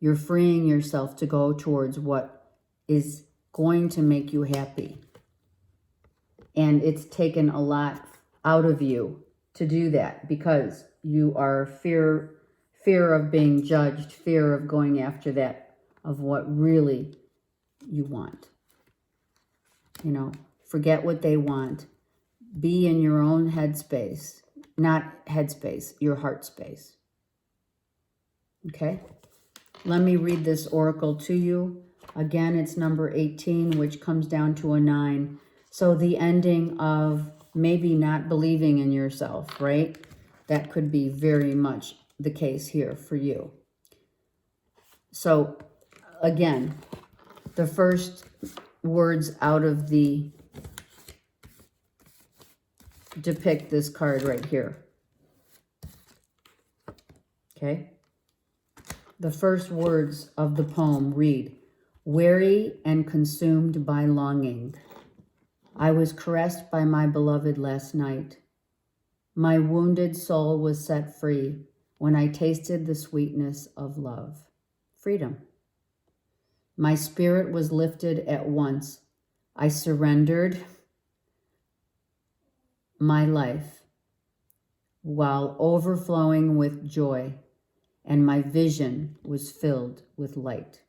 You're freeing yourself to go towards what is going to make you happy. And it's taken a lot out of you to do that because you are fear of being judged, fear of going after that, of what really you want. Forget what they want. Be in your own headspace, not headspace, your heart space. Okay? Let me read this oracle to you. Again, it's number 18, which comes down to a 9. So the ending of maybe not believing in yourself, right? That could be very much the case here for you. So again, the first words out of the depict this card right here. Okay? The first words of the poem read, weary and consumed by longing. I was caressed by my beloved last night. My wounded soul was set free when I tasted the sweetness of love. Freedom. My spirit was lifted at once. I surrendered my life while overflowing with joy, and my vision was filled with light.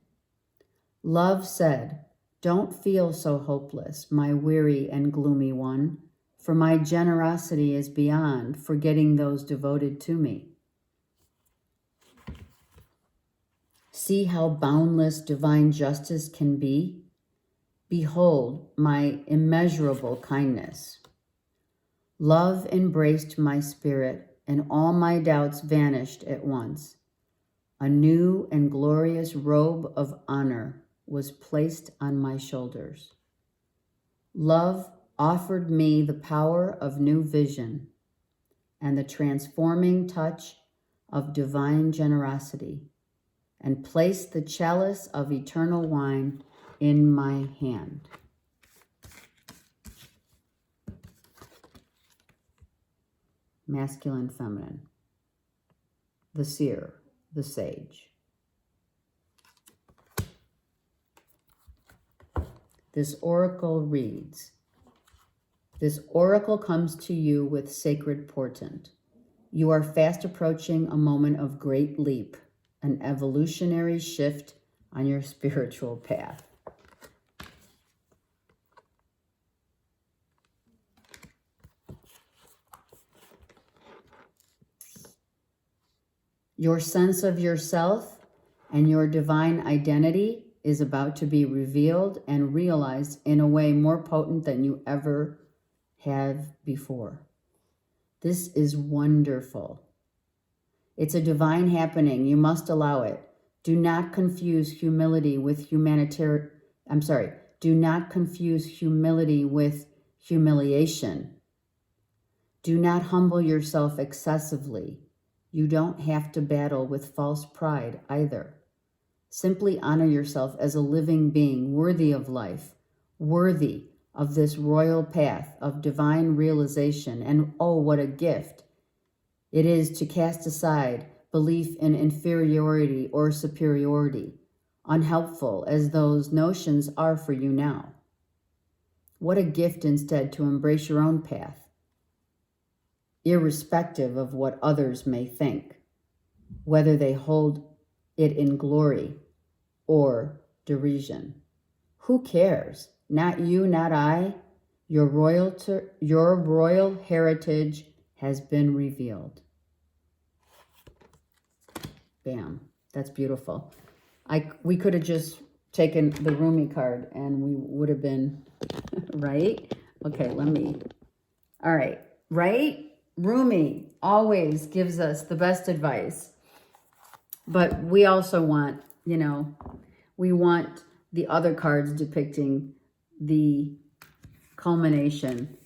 Love said, don't feel so hopeless, my weary and gloomy one, for my generosity is beyond forgetting those devoted to me. See how boundless divine justice can be? Behold my immeasurable kindness. Love embraced my spirit, and all my doubts vanished at once. A new and glorious robe of honor was placed on my shoulders. Love offered me the power of new vision and the transforming touch of divine generosity, and placed the chalice of eternal wine in my hand. Masculine, feminine. The seer, the sage. This oracle reads, this oracle comes to you with sacred portent. You are fast approaching a moment of great leap, an evolutionary shift on your spiritual path. Your sense of yourself and your divine identity is about to be revealed and realized in a way more potent than you ever have before. This is wonderful. It's a divine happening. You must allow it. Do not confuse humility with do not confuse humility with humiliation. Do not humble yourself excessively. You don't have to battle with false pride either. Simply honor yourself as a living being worthy of life, worthy of this royal path of divine realization. And oh, what a gift it is to cast aside belief in inferiority or superiority, unhelpful as those notions are for you now. What a gift instead to embrace your own path, irrespective of what others may think, whether they hold it in glory or derision. Who cares? Not you, not I. Your royal heritage has been revealed. Bam. That's beautiful. We could have just taken the Rumi card and we would have been, right? Okay, all right, right? Rumi always gives us the best advice, but we also want, we want the other cards depicting the culmination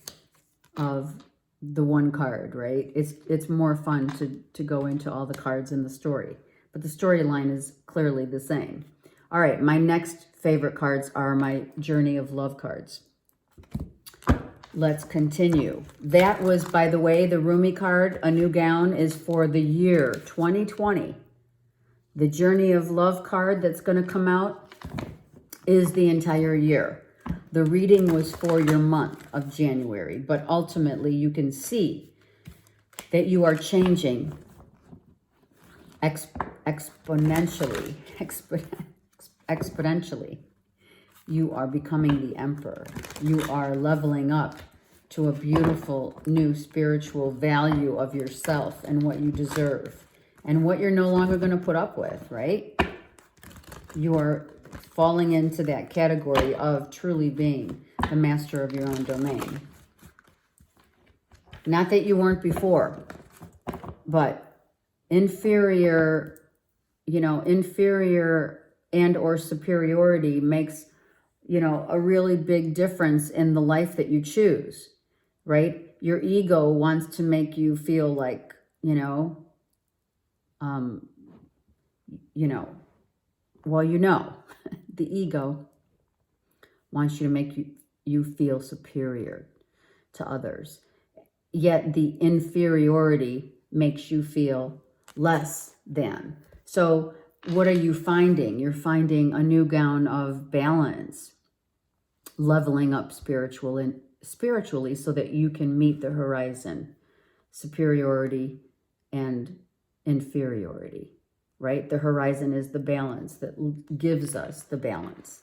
of the one card, right? It's more fun to go into all the cards in the story, but the storyline is clearly the same. All right, my next favorite cards are my Journey of Love cards. Let's continue. That was, by the way, the Rumi card, A New Gown, is for the year 2020. The Journey of Love card that's going to come out is the entire year. The reading was for your month of January, but ultimately you can see that you are changing exponentially. You are becoming the emperor. You are leveling up to a beautiful new spiritual value of yourself and what you deserve and what you're no longer going to put up with, right? You are falling into that category of truly being the master of your own domain. Not that you weren't before, but inferior, inferior and or superiority makes, a really big difference in the life that you choose, right? Your ego wants to make you feel like, the ego wants you to make you feel superior to others. Yet the inferiority makes you feel less than. So what are you finding? You're finding a new gown of balance, leveling up spiritually so that you can meet the horizon, superiority and inferiority, right? The horizon is the balance that gives us the balance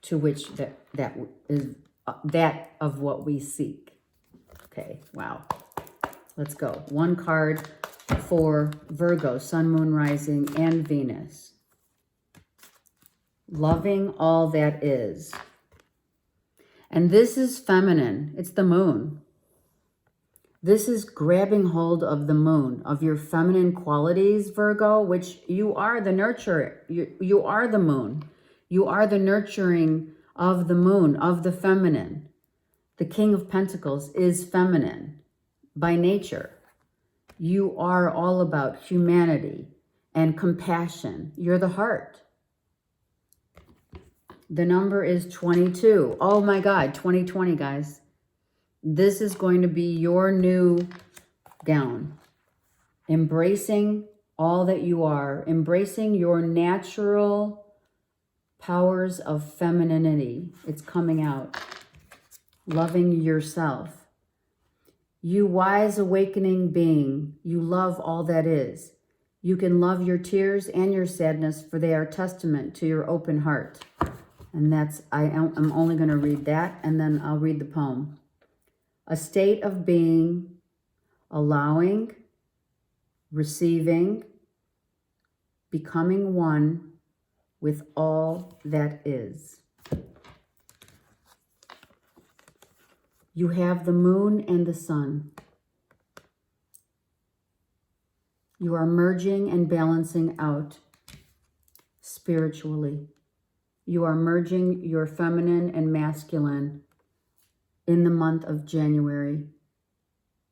to which that is that of what we seek. Okay, wow. Let's go. One card for Virgo, Sun, Moon, Rising, and Venus. Loving all that is. And this is feminine. It's the moon. This is grabbing hold of the moon, of your feminine qualities, Virgo, which you are the nurturer. You are the moon. You are the nurturing of the moon, of the feminine. The King of Pentacles is feminine by nature. You are all about humanity and compassion. You're the heart. The number is 22. Oh my God, 2020, guys. This is going to be your new gown. Embracing all that you are. Embracing your natural powers of femininity. It's coming out. Loving yourself. You wise awakening being. You love all that is. You can love your tears and your sadness, for they are testament to your open heart. And I'm only going to read that, and then I'll read the poem. A state of being, allowing, receiving, becoming one with all that is. You have the moon and the sun. You are merging and balancing out spiritually. You are merging your feminine and masculine in the month of January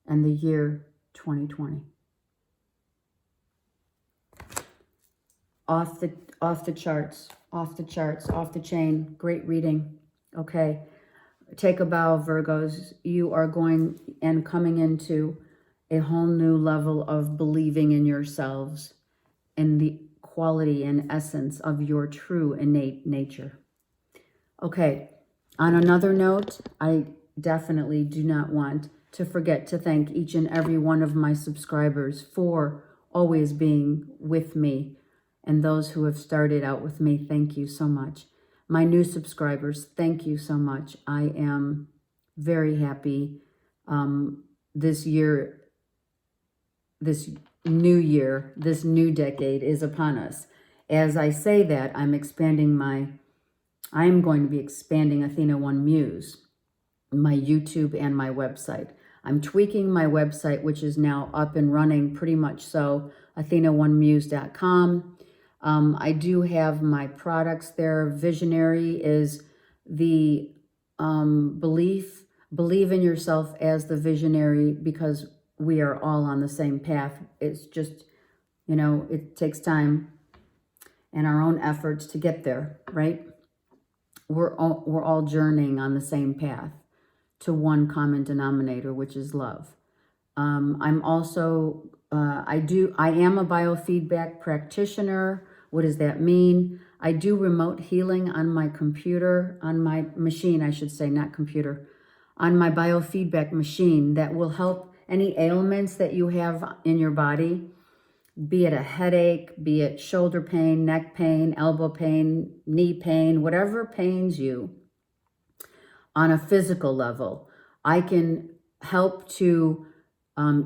and the year 2020. Off the charts, off the chain. Great reading. Okay. Take a bow, Virgos. You are going and coming into a whole new level of believing in yourselves and the quality and essence of your true innate nature. Okay, on another note, I definitely do not want to forget to thank each and every one of my subscribers for always being with me. And those who have started out with me, thank you so much. My new subscribers, thank you so much. I am very happy. This new decade is upon us. As I say that, I'm going to be expanding Athena One Muse, my YouTube and my website. I'm tweaking my website, which is now up and running pretty much so, athenaonemuse.com. I do have my products there. Visionary is the believe in yourself as the visionary, because we are all on the same path. It's just, it takes time and our own efforts to get there, right? We're all journeying on the same path to one common denominator, which is love. I'm also, I am a biofeedback practitioner. What does that mean? I do remote healing on my computer, on my machine, I should say, not computer, on my biofeedback machine that will help any ailments that you have in your body, be it a headache, be it shoulder pain, neck pain, elbow pain, knee pain, whatever pains you on a physical level. I can help to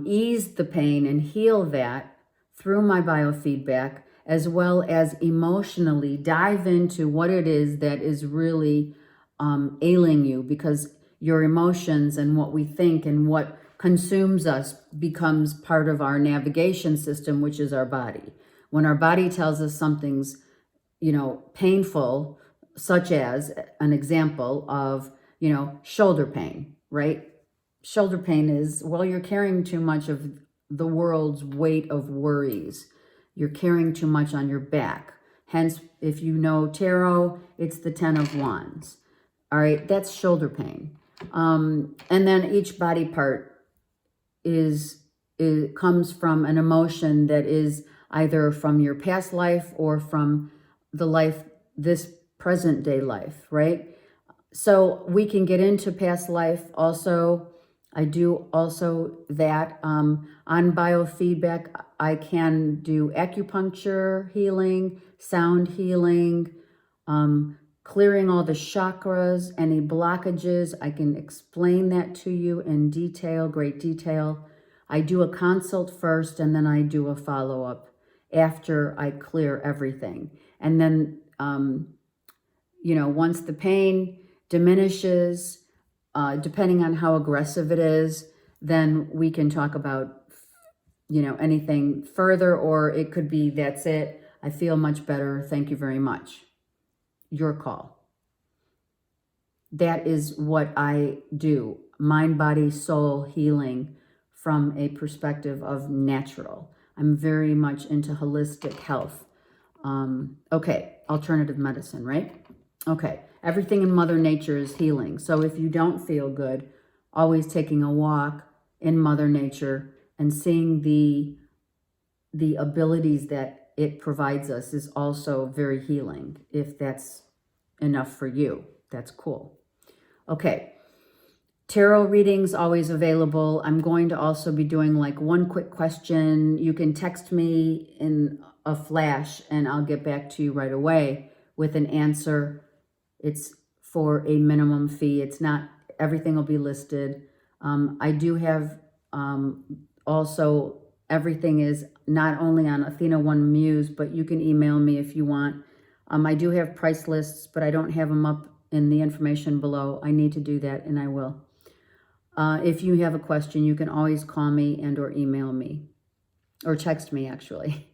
ease the pain and heal that through my biofeedback, as well as emotionally dive into what it is that is really ailing you, because your emotions and what we think and what consumes us becomes part of our navigation system, which is our body. When our body tells us something's, painful, such as an example of, shoulder pain, right? Shoulder pain is, well, you're carrying too much of the world's weight of worries. You're carrying too much on your back. Hence, if you know tarot, it's the 10 of Wands. All right, that's shoulder pain. And then each body part comes from an emotion that is either from your past life or from the life, this present day life, right? So we can get into past life also. I do also that. On biofeedback, I can do acupuncture healing, sound healing, clearing all the chakras, any blockages. I can explain that to you in detail, great detail. I do a consult first, and then I do a follow-up after I clear everything. And then, once the pain diminishes, depending on how aggressive it is, then we can talk about, anything further, or it could be, that's it. I feel much better. Thank you very much. Your call. That is what I do. Mind, body, soul healing from a perspective of natural. I'm very much into holistic health. Okay, alternative medicine, right? Okay, everything in Mother Nature is healing. So if you don't feel good, always taking a walk in Mother Nature and seeing the abilities that it provides us is also very healing. If that's enough for you, that's cool. Okay, tarot readings always available. I'm going to also be doing like one quick question. You can text me in a flash and I'll get back to you right away with an answer. It's for a minimum fee. It's not, everything will be listed. I do have also, everything is not only on Athena One Muse, but you can email me if you want. I do have price lists, but I don't have them up in the information below. I need to do that, and I will. If you have a question, you can always call me and or email me, or text me, actually.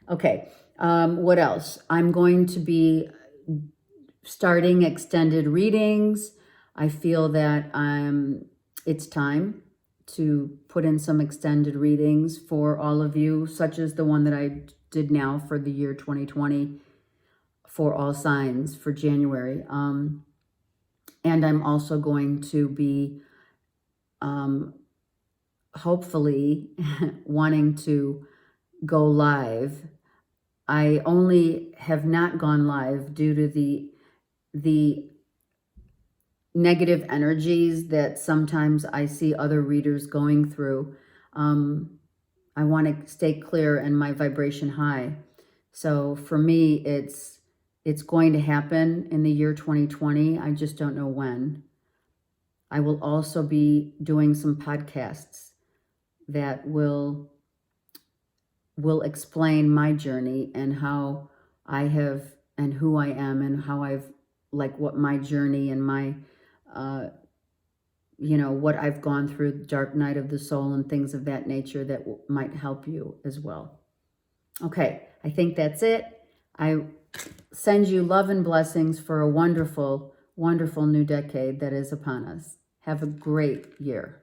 Okay, what else? I'm going to be starting extended readings. I feel that it's time to put in some extended readings for all of you, such as the one that I did now for the year 2020 for all signs for January. And I'm also going to be hopefully wanting to go live. I only have not gone live due to the negative energies that sometimes I see other readers going through. I want to stay clear and my vibration high. So for me, it's going to happen in the year 2020. I just don't know when. I will also be doing some podcasts that will explain my journey and how I have, and who I am, and how I've, like, what my journey and my what I've gone through, dark night of the soul and things of that nature that might help you as well. Okay, I think that's it. I send you love and blessings for a wonderful, wonderful new decade that is upon us. Have a great year.